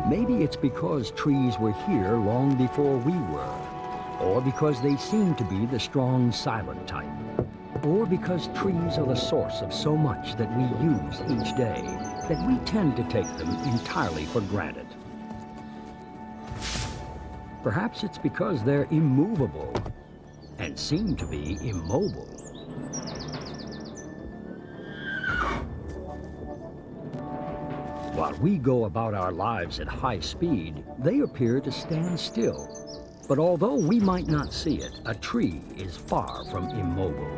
Maybe it's because trees were here long before we were, or because they seem to be the strong, silent type, or because trees are the source of so much that we use each day that we tend to take them entirely for granted. Perhaps it's because they're immovable and seem to be immobile. While we go about our lives at high speed, they appear to stand still. But although we might not see it, a tree is far from immobile.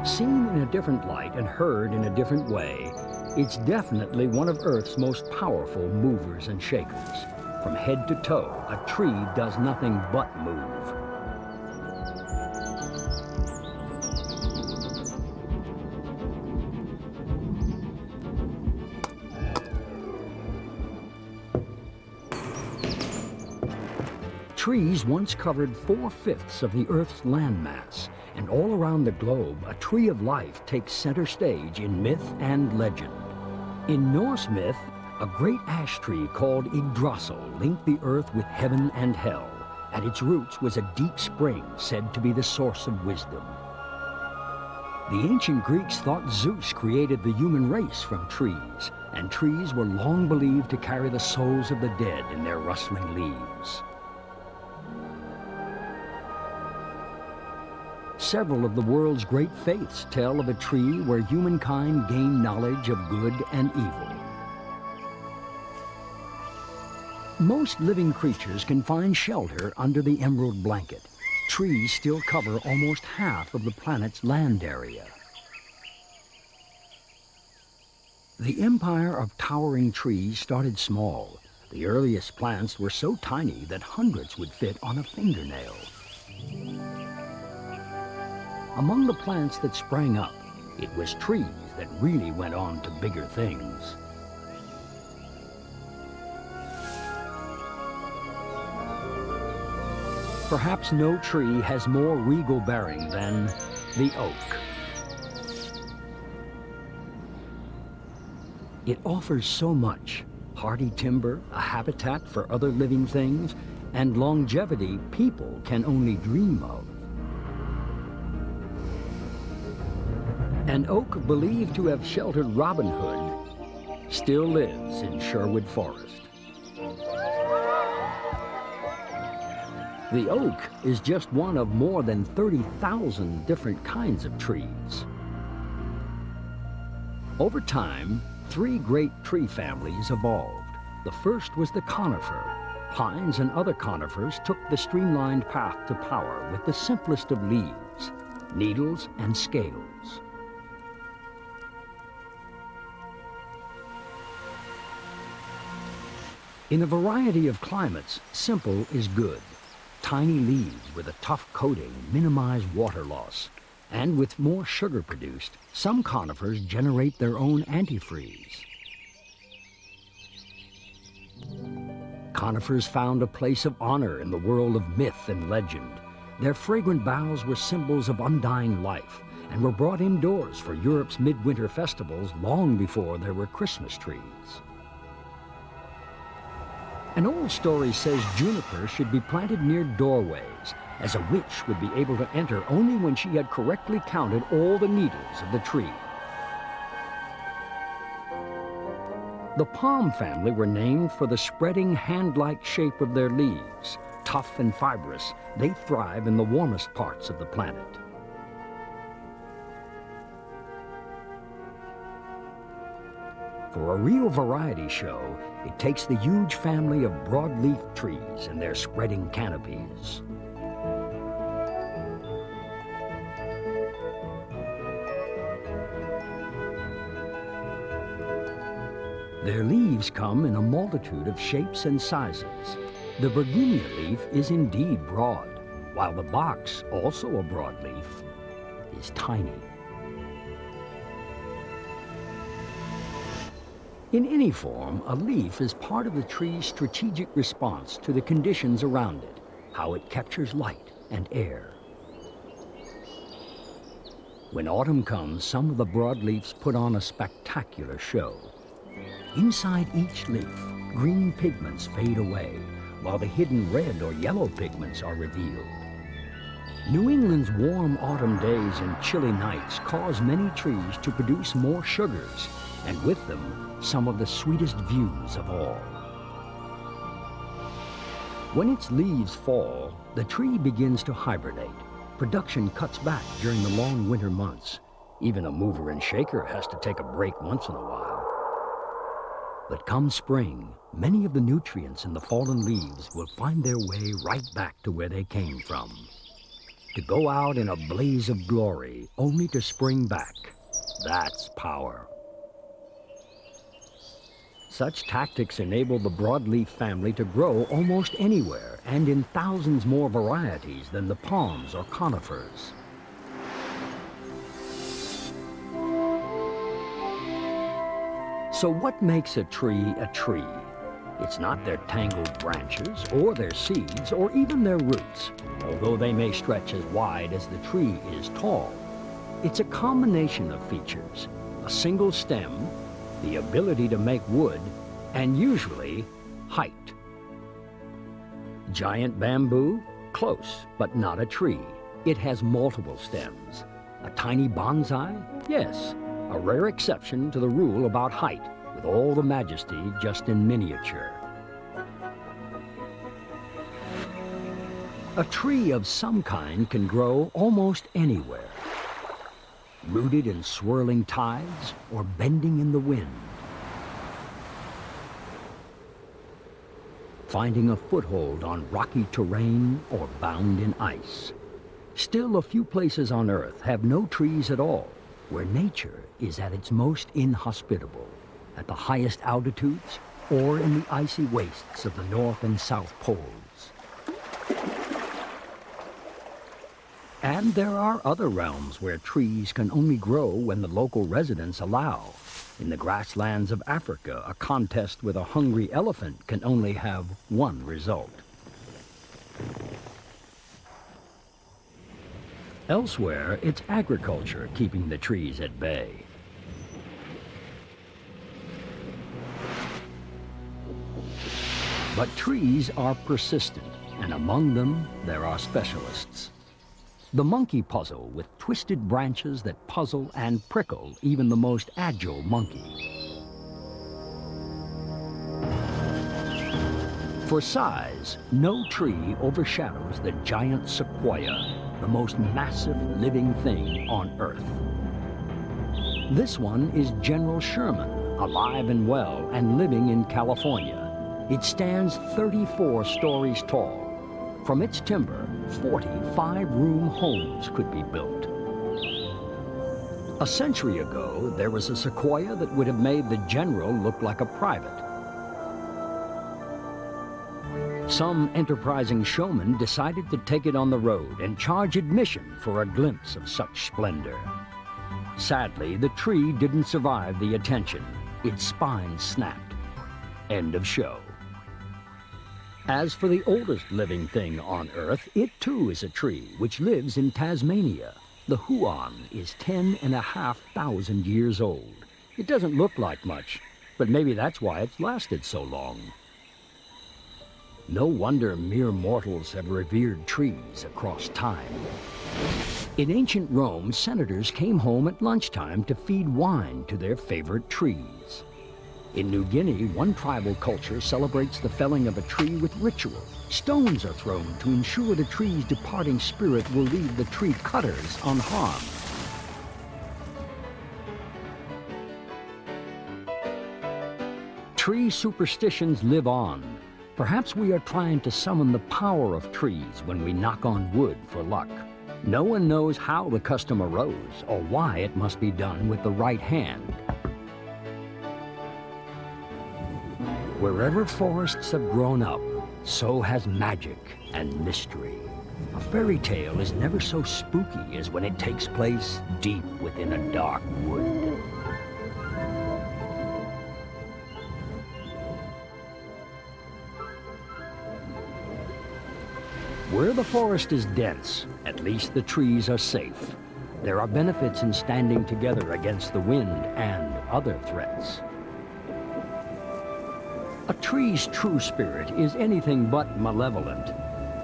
Seen in a different light and heard in a different way, it's definitely one of Earth's most powerful movers and shakers. From head to toe, a tree does nothing but move. Trees once covered 4/5 of the Earth's landmass, and all around the globe, a tree of life takes center stage in myth and legend. In Norse myth, a great ash tree called Yggdrasil linked the earth with heaven and hell. At its roots was a deep spring said to be the source of wisdom. The ancient Greeks thought Zeus created the human race from trees, and trees were long believed to carry the souls of the dead in their rustling leaves. Several of the world's great faiths tell of a tree where humankind gained knowledge of good and evil. Most living creatures can find shelter under the emerald blanket. Trees still cover almost half of the planet's land area. The empire of towering trees started small. The earliest plants were so tiny that hundreds would fit on a fingernail. Among the plants that sprang up, it was trees that really went on to bigger things. Perhaps no tree has more regal bearing than the oak. It offers so much: hardy timber, a habitat for other living things, and longevity people can only dream of. An oak believed to have sheltered Robin Hood still lives in Sherwood Forest. The oak is just one of more than 30,000 different kinds of trees. Over time, 3 great tree families evolved. The first was the conifer. Pines and other conifers took the streamlined path to power with the simplest of leaves, needles and scales. In a variety of climates, simple is good. Tiny leaves with a tough coating minimize water loss. And with more sugar produced, some conifers generate their own antifreeze. Conifers found a place of honor in the world of myth and legend. Their fragrant boughs were symbols of undying life and were brought indoors for Europe's midwinter festivals long before there were Christmas trees. An old story says juniper should be planted near doorways, as a witch would be able to enter only when she had correctly counted all the needles of the tree. The palm family were named for the spreading hand-like shape of their leaves. Tough and fibrous, they thrive in the warmest parts of the planet. For a real variety show, it takes the huge family of broadleaf trees and their spreading canopies. Their leaves come in a multitude of shapes and sizes. The Virginia leaf is indeed broad, while the box, also a broadleaf, is tiny. In any form, a leaf is part of the tree's strategic response to the conditions around it, how it captures light and air. When autumn comes, some of the broadleafs put on a spectacular show. Inside each leaf, green pigments fade away, while the hidden red or yellow pigments are revealed. New England's warm autumn days and chilly nights cause many trees to produce more sugars, and with them, some of the sweetest views of all. When its leaves fall, the tree begins to hibernate. Production cuts back during the long winter months. Even a mover and shaker has to take a break once in a while. But come spring, many of the nutrients in the fallen leaves will find their way right back to where they came from. To go out in a blaze of glory, only to spring back, that's power. Such tactics enable the broadleaf family to grow almost anywhere and in thousands more varieties than the palms or conifers. So what makes a tree a tree? It's not their tangled branches or their seeds or even their roots, although they may stretch as wide as the tree is tall. It's a combination of features: a single stem, the ability to make wood, and usually height. Giant bamboo? Close, but not a tree. It has multiple stems. A tiny bonsai? Yes, a rare exception to the rule about height, with all the majesty just in miniature. A tree of some kind can grow almost anywhere, rooted in swirling tides or bending in the wind. Finding a foothold on rocky terrain or bound in ice. Still, a few places on Earth have no trees at all, where nature is at its most inhospitable, at the highest altitudes or in the icy wastes of the North and South Poles. And there are other realms where trees can only grow when the local residents allow. In the grasslands of Africa, a contest with a hungry elephant can only have one result. Elsewhere, it's agriculture keeping the trees at bay. But trees are persistent, and among them, there are specialists. The monkey puzzle, with twisted branches that puzzle and prickle even the most agile monkey. For size, no tree overshadows the giant sequoia, the most massive living thing on Earth. This one is General Sherman, alive and well and living in California. It stands 34 stories tall. From its timber, 40 5-room homes could be built. A century ago, there was a sequoia that would have made the general look like a private. Some enterprising showman decided to take it on the road and charge admission for a glimpse of such splendor. Sadly, the tree didn't survive the attention. Its spine snapped. End of show. As for the oldest living thing on Earth, it too is a tree which lives in Tasmania. The huon is 10,500 years old. It doesn't look like much, but maybe that's why it's lasted so long. No wonder mere mortals have revered trees across time. In ancient Rome, senators came home at lunchtime to feed wine to their favorite trees. In New Guinea, one tribal culture celebrates the felling of a tree with ritual. Stones are thrown to ensure the tree's departing spirit will leave the tree cutters unharmed. Tree superstitions live on. Perhaps we are trying to summon the power of trees when we knock on wood for luck. No one knows how the custom arose or why it must be done with the right hand. Wherever forests have grown up, so has magic and mystery. A fairy tale is never so spooky as when it takes place deep within a dark wood. Where the forest is dense, at least the trees are safe. There are benefits in standing together against the wind and other threats. A tree's true spirit is anything but malevolent.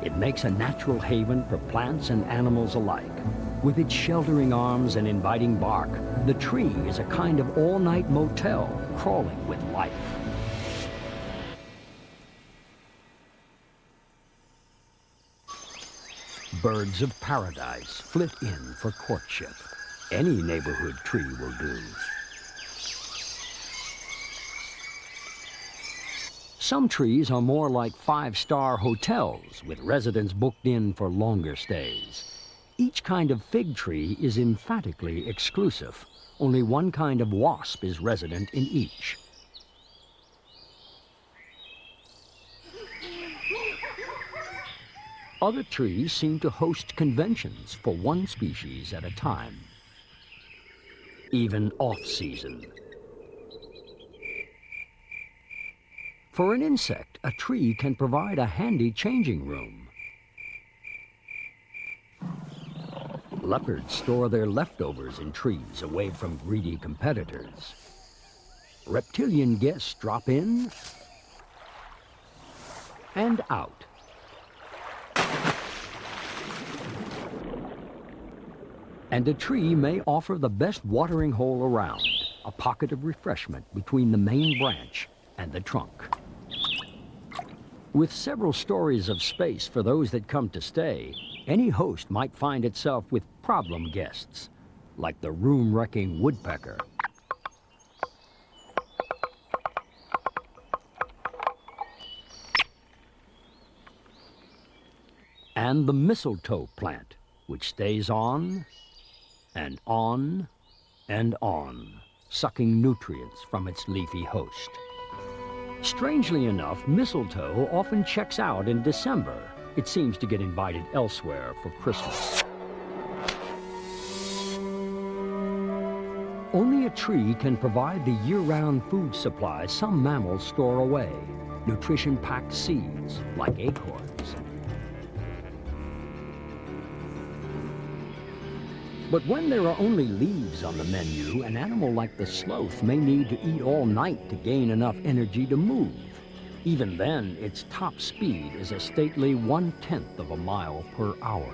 It makes a natural haven for plants and animals alike. With its sheltering arms and inviting bark, the tree is a kind of all-night motel crawling with life. Birds of paradise flit in for courtship. Any neighborhood tree will do. Some trees are more like five-star hotels with residents booked in for longer stays. Each kind of fig tree is emphatically exclusive. Only one kind of wasp is resident in each. Other trees seem to host conventions for one species at a time, even off-season. For an insect, a tree can provide a handy changing room. Leopards store their leftovers in trees away from greedy competitors. Reptilian guests drop in and out. And a tree may offer the best watering hole around, a pocket of refreshment between the main branch and the trunk. With several stories of space for those that come to stay, any host might find itself with problem guests, like the room-wrecking woodpecker. And the mistletoe plant, which stays on and on and on, sucking nutrients from its leafy host. Strangely enough, mistletoe often checks out in December. It seems to get invited elsewhere for Christmas. Only a tree can provide the year-round food supply some mammals store away, nutrition-packed seeds like acorns. But when there are only leaves on the menu, an animal like the sloth may need to eat all night to gain enough energy to move. Even then, its top speed is a stately 1/10 of a mile per hour.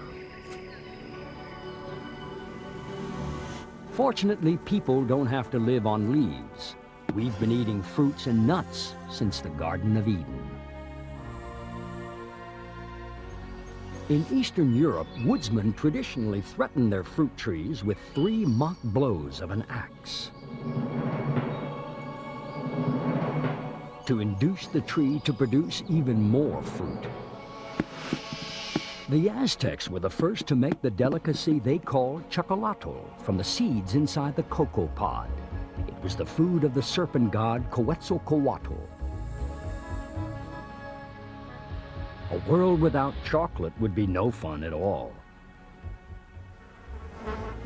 Fortunately, people don't have to live on leaves. We've been eating fruits and nuts since the Garden of Eden. In Eastern Europe, woodsmen traditionally threaten their fruit trees with 3 mock blows of an axe to induce the tree to produce even more fruit. The Aztecs were the first to make the delicacy they called chocolatl from the seeds inside the cocoa pod. It was the food of the serpent god Quetzalcoatl. A world without chocolate would be no fun at all.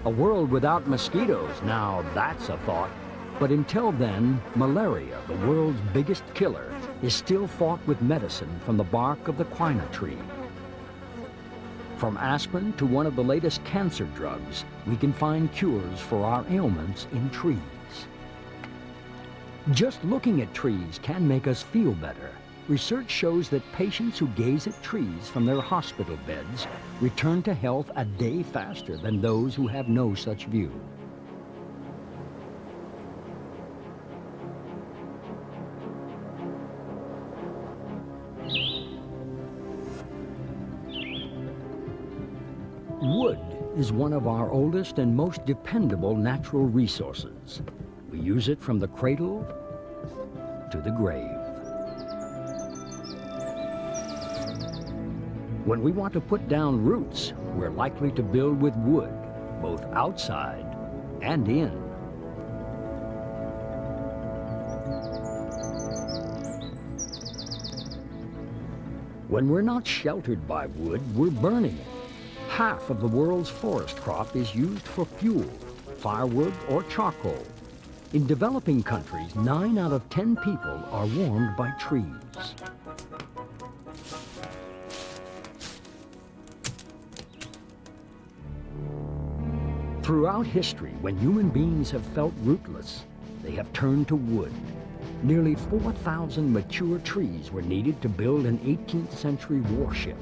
A world without mosquitoes, now that's a thought. But until then, malaria, the world's biggest killer, is still fought with medicine from the bark of the quina tree. From aspirin to one of the latest cancer drugs, we can find cures for our ailments in trees. Just looking at trees can make us feel better. Research shows that patients who gaze at trees from their hospital beds return to health a day faster than those who have no such view. Wood is one of our oldest and most dependable natural resources. We use it from the cradle to the grave. When we want to put down roots, we're likely to build with wood, both outside and in. When we're not sheltered by wood, we're burning it. Half of the world's forest crop is used for fuel, firewood or charcoal. In developing countries, 9 out of 10 people are warmed by trees. Throughout history, when human beings have felt rootless, they have turned to wood. Nearly 4,000 mature trees were needed to build an 18th century warship.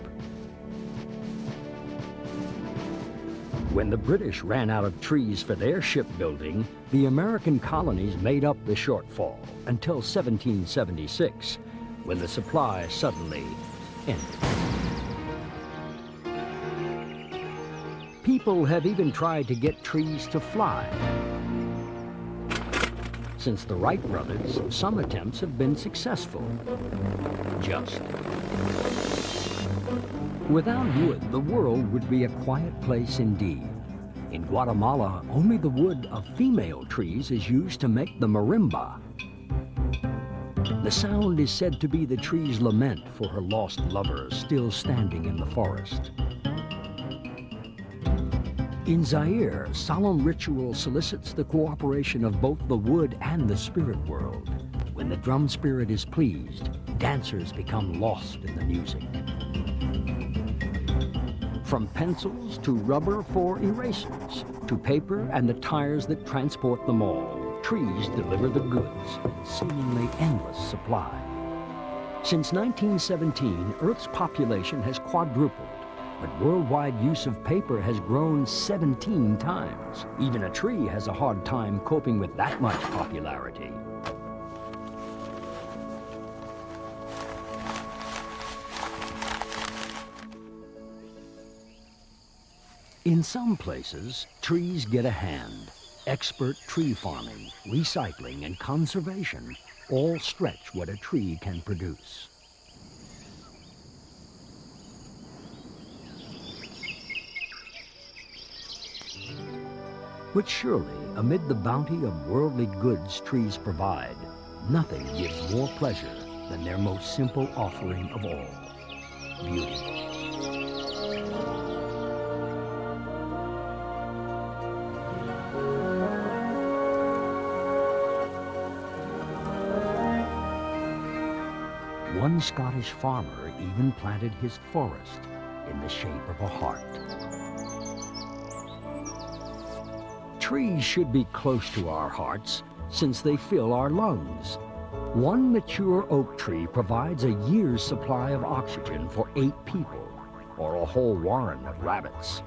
When the British ran out of trees for their shipbuilding, the American colonies made up the shortfall until 1776, when the supply suddenly ended. People have even tried to get trees to fly. Since the Wright brothers, some attempts have been successful. Just. Without wood, the world would be a quiet place indeed. In Guatemala, only the wood of female trees is used to make the marimba. The sound is said to be the tree's lament for her lost lover still standing in the forest. In Zaire, solemn ritual solicits the cooperation of both the wood and the spirit world. When the drum spirit is pleased, dancers become lost in the music. From pencils to rubber for erasers, to paper and the tires that transport them all, trees deliver the goods in seemingly endless supply. Since 1917, Earth's population has quadrupled, but worldwide use of paper has grown 17 times. Even a tree has a hard time coping with that much popularity. In some places, trees get a hand. Expert tree farming, recycling, and conservation all stretch what a tree can produce. But surely, amid the bounty of worldly goods trees provide, nothing gives more pleasure than their most simple offering of all, beauty. One Scottish farmer even planted his forest in the shape of a heart. Trees should be close to our hearts since they fill our lungs. One mature oak tree provides a year's supply of oxygen for 8 people, or a whole warren of rabbits.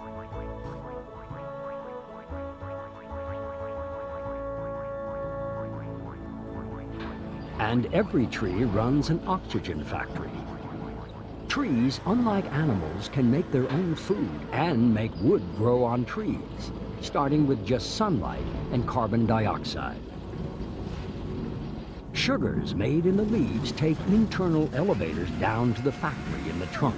And every tree runs an oxygen factory. Trees, unlike animals, can make their own food and make wood grow on trees, starting with just sunlight and carbon dioxide. Sugars made in the leaves take internal elevators down to the factory in the trunk.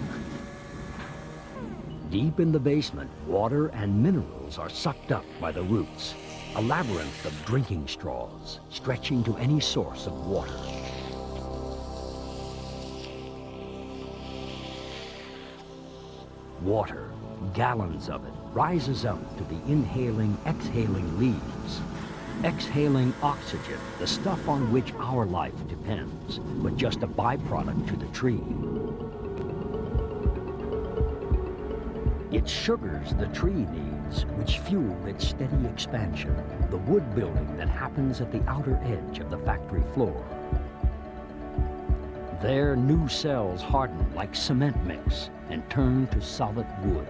Deep in the basement, water and minerals are sucked up by the roots, a labyrinth of drinking straws stretching to any source of water. Water, gallons of it, rises up to the inhaling, exhaling leaves, exhaling oxygen, the stuff on which our life depends, but just a byproduct to the tree. It's sugars the tree needs, which fuel its steady expansion, the wood building that happens at the outer edge of the factory floor. There, new cells harden like cement mix and turn to solid wood.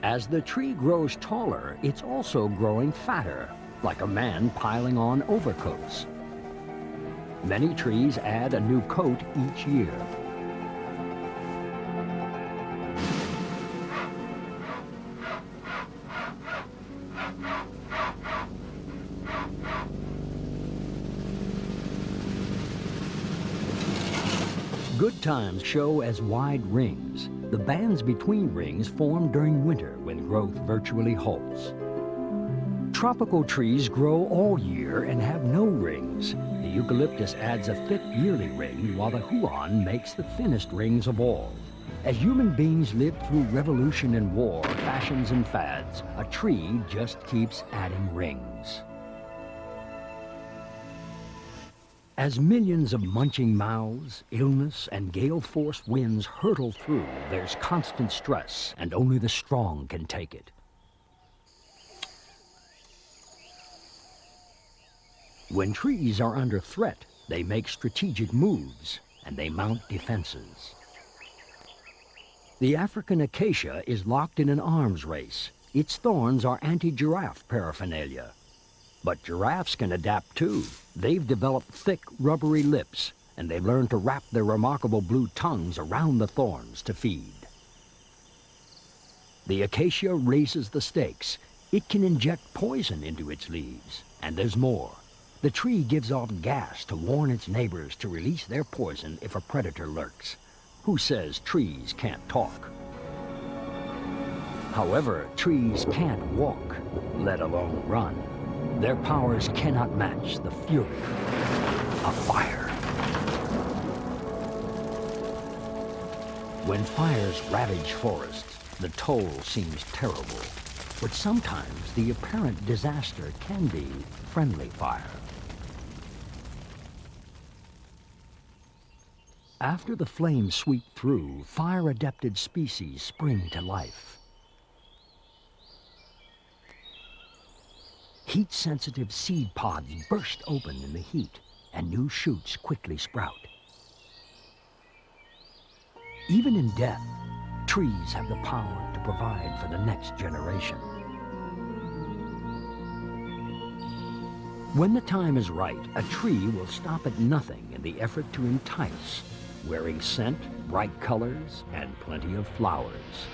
As the tree grows taller, it's also growing fatter, like a man piling on overcoats. Many trees add a new coat each year. Good times show as wide rings. The bands between rings form during winter when growth virtually halts. Tropical trees grow all year and have no rings. The eucalyptus adds a thick yearly ring, while the huan makes the thinnest rings of all. As human beings live through revolution and war, fashions and fads, a tree just keeps adding rings. As millions of munching mouths, illness, and gale-force winds hurtle through, there's constant stress, and only the strong can take it. When trees are under threat, they make strategic moves and they mount defenses. The African acacia is locked in an arms race. Its thorns are anti-giraffe paraphernalia. But giraffes can adapt too. They've developed thick, rubbery lips, and they've learned to wrap their remarkable blue tongues around the thorns to feed. The acacia raises the stakes. It can inject poison into its leaves. And there's more. The tree gives off gas to warn its neighbors to release their poison if a predator lurks. Who says trees can't talk? However, trees can't walk, let alone run. Their powers cannot match the fury of fire. When fires ravage forests, the toll seems terrible. But sometimes the apparent disaster can be friendly fire. After the flames sweep through, fire-adapted species spring to life. Heat-sensitive seed pods burst open in the heat, and new shoots quickly sprout. Even in death, trees have the power to provide for the next generation. When the time is right, a tree will stop at nothing in the effort to entice, wearing scent, bright colors, and plenty of flowers.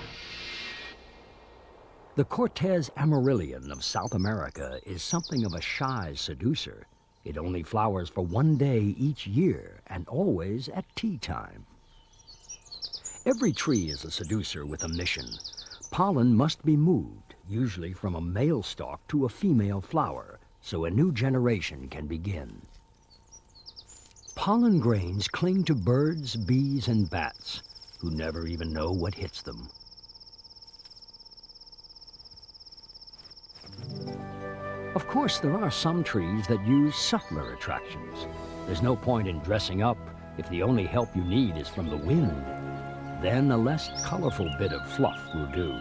The Cortez Amarillion of South America is something of a shy seducer. It only flowers for one day each year, and always at tea time. Every tree is a seducer with a mission. Pollen must be moved, usually from a male stalk to a female flower, so a new generation can begin. Pollen grains cling to birds, bees, and bats, who never even know what hits them. Of course, there are some trees that use subtler attractions. There's no point in dressing up if the only help you need is from the wind. Then a less colorful bit of fluff will do.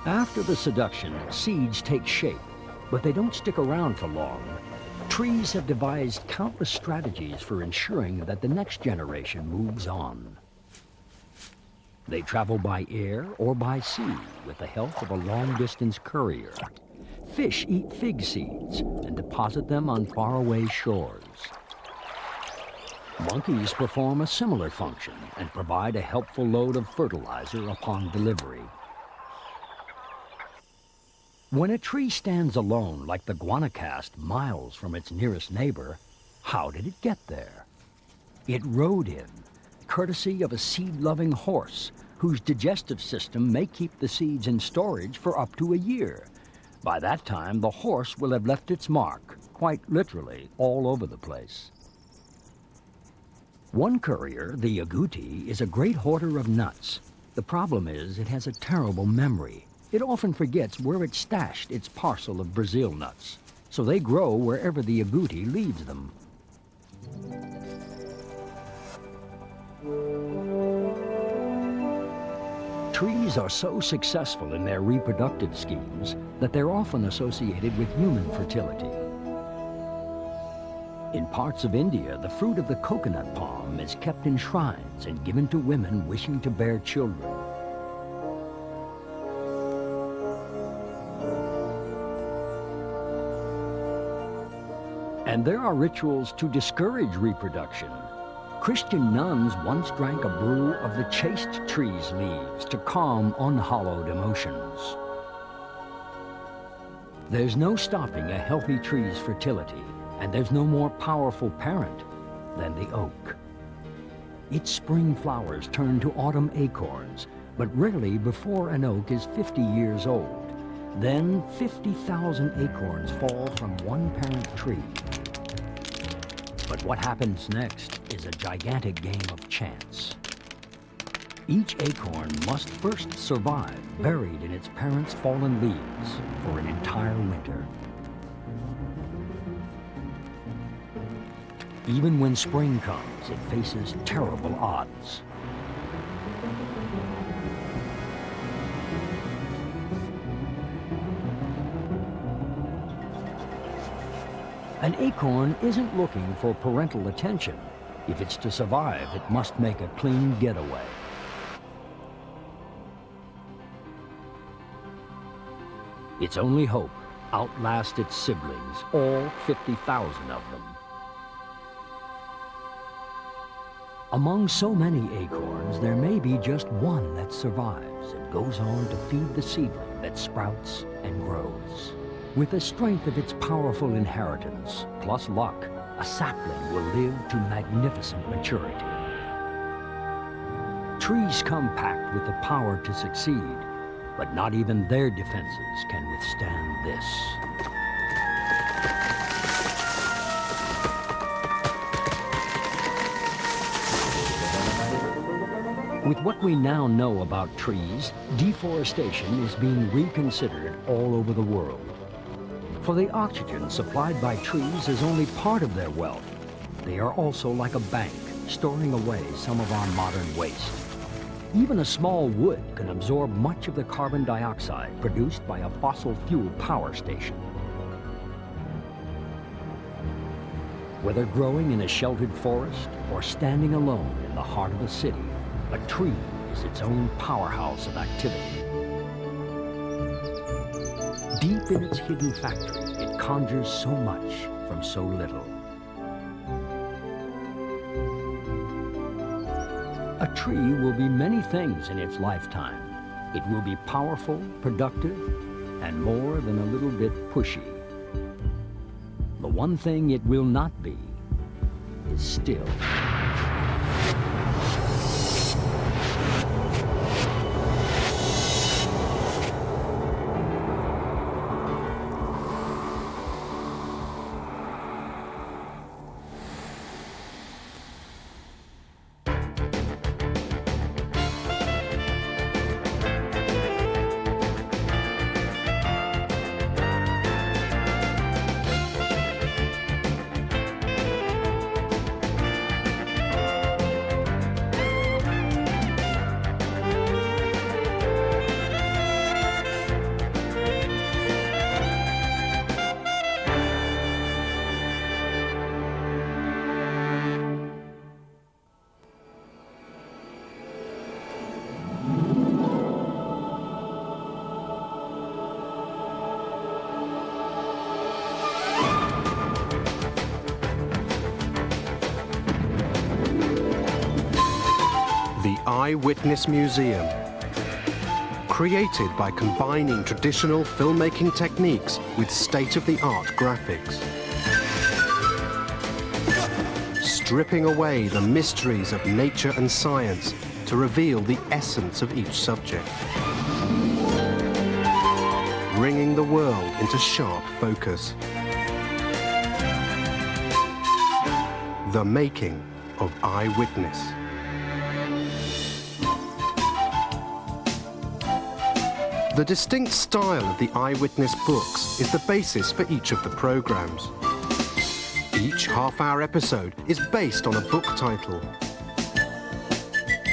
After the seduction, seeds take shape, but they don't stick around for long. Trees have devised countless strategies for ensuring that the next generation moves on. They travel by air or by sea with the help of a long-distance courier. Fish eat fig seeds and deposit them on faraway shores. Monkeys perform a similar function and provide a helpful load of fertilizer upon delivery. When a tree stands alone, like the guanacast, miles from its nearest neighbor, how did it get there? It rode in, courtesy of a seed-loving horse, whose digestive system may keep the seeds in storage for up to a year. By that time, the horse will have left its mark, quite literally, all over the place. One courier, the agouti, is a great hoarder of nuts. The problem is it has a terrible memory. It often forgets where it stashed its parcel of Brazil nuts, so they grow wherever the agouti leads them. Trees are so successful in their reproductive schemes that they're often associated with human fertility. In parts of India, the fruit of the coconut palm is kept in shrines and given to women wishing to bear children. And there are rituals to discourage reproduction. Christian nuns once drank a brew of the chaste tree's leaves to calm unhallowed emotions. There's no stopping a healthy tree's fertility, and there's no more powerful parent than the oak. Its spring flowers turn to autumn acorns, but rarely before an oak is 50 years old. Then 50,000 acorns fall from one parent tree. But what happens next is a gigantic game of chance. Each acorn must first survive, buried in its parents' fallen leaves, for an entire winter. Even when spring comes, it faces terrible odds. An acorn isn't looking for parental attention. If it's to survive, it must make a clean getaway. Its only hope, outlast its siblings, all 50,000 of them. Among so many acorns, there may be just one that survives and goes on to feed the seedling that sprouts and grows. With the strength of its powerful inheritance, plus luck, a sapling will live to magnificent maturity. Trees come packed with the power to succeed, but not even their defenses can withstand this. With what we now know about trees, deforestation is being reconsidered all over the world. For the oxygen supplied by trees is only part of their wealth. They are also like a bank, storing away some of our modern waste. Even a small wood can absorb much of the carbon dioxide produced by a fossil fuel power station. Whether growing in a sheltered forest or standing alone in the heart of a city, a tree is its own powerhouse of activity. Deep in its hidden factory, it conjures so much from so little. A tree will be many things in its lifetime. It will be powerful, productive, and more than a little bit pushy. The one thing it will not be is still. Eyewitness Museum. Created by combining traditional filmmaking techniques with state-of-the-art graphics. Stripping away the mysteries of nature and science to reveal the essence of each subject. Bringing the world into sharp focus. The making of Eyewitness. The distinct style of the Eyewitness books is the basis for each of the programs. Each half-hour episode is based on a book title.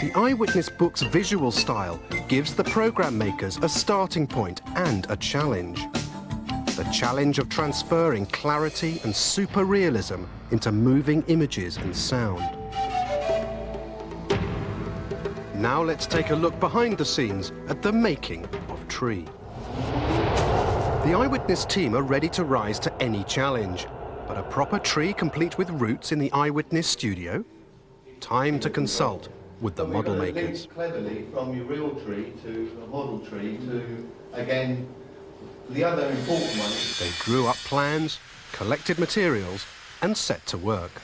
The Eyewitness book's visual style gives the program makers a starting point and a challenge. The challenge of transferring clarity and super realism into moving images and sound. Now let's take a look behind the scenes at the making of Tree. The Eyewitness team are ready to rise to any challenge, but a proper tree complete with roots in the Eyewitness studio? Time to consult with the model makers. Cleverly from your real tree to a model tree to, again, the other important one. They drew up plans, collected materials, and set to work.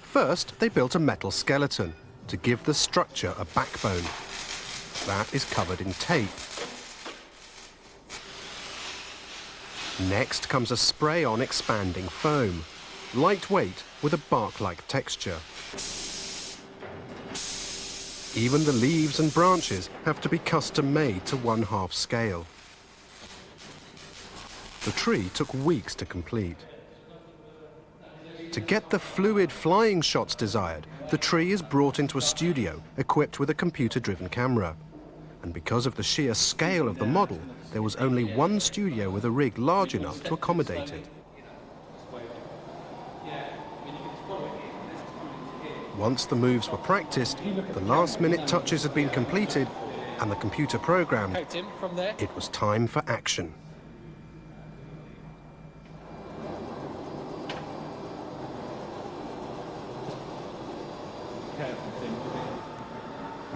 First, they built a metal skeleton to give the structure a backbone. That is covered in tape. Next comes a spray-on expanding foam, lightweight with a bark-like texture. Even the leaves and branches have to be custom-made to 1/2 scale. The tree took weeks to complete. To get the fluid flying shots desired, the tree is brought into a studio equipped with a computer-driven camera. And because of the sheer scale of the model, there was only one studio with a rig large enough to accommodate it. Once the moves were practiced, the last-minute touches had been completed, and the computer programmed, it was time for action.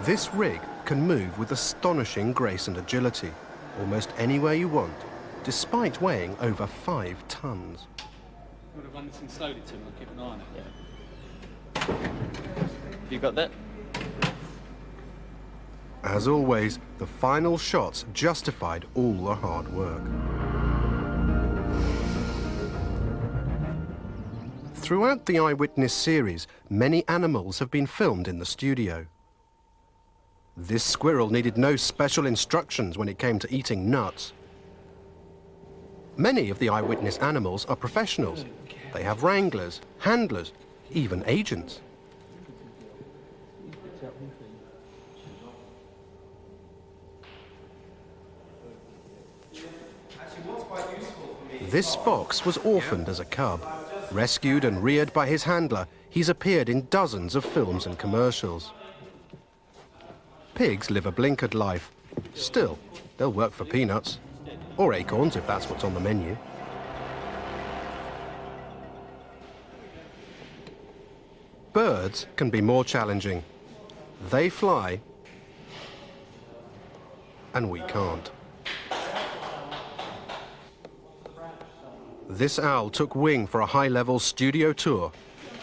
This rig can move with astonishing grace and agility, almost anywhere you want, despite weighing over 5 tons. I would have run this in slowly to him and keep an eye on it. Have you got that? As always, the final shots justified all the hard work. Throughout the Eyewitness series, many animals have been filmed in the studio. This squirrel needed no special instructions when it came to eating nuts. Many of the Eyewitness animals are professionals. They have wranglers, handlers, even agents. This fox was orphaned as a cub. Rescued and reared by his handler, he's appeared in dozens of films and commercials. Pigs live a blinkered life. Still, they'll work for peanuts. Or acorns, if that's what's on the menu. Birds can be more challenging. They fly, and we can't. This owl took wing for a high-level studio tour.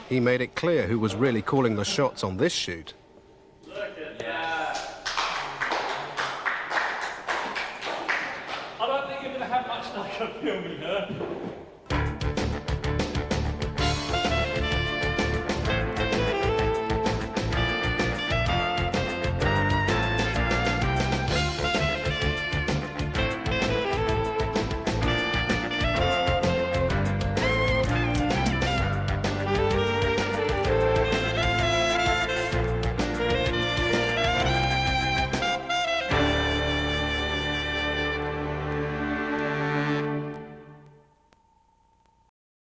He made it clear who was really calling the shots on this shoot. I don't think you're going to have much luck at filming her.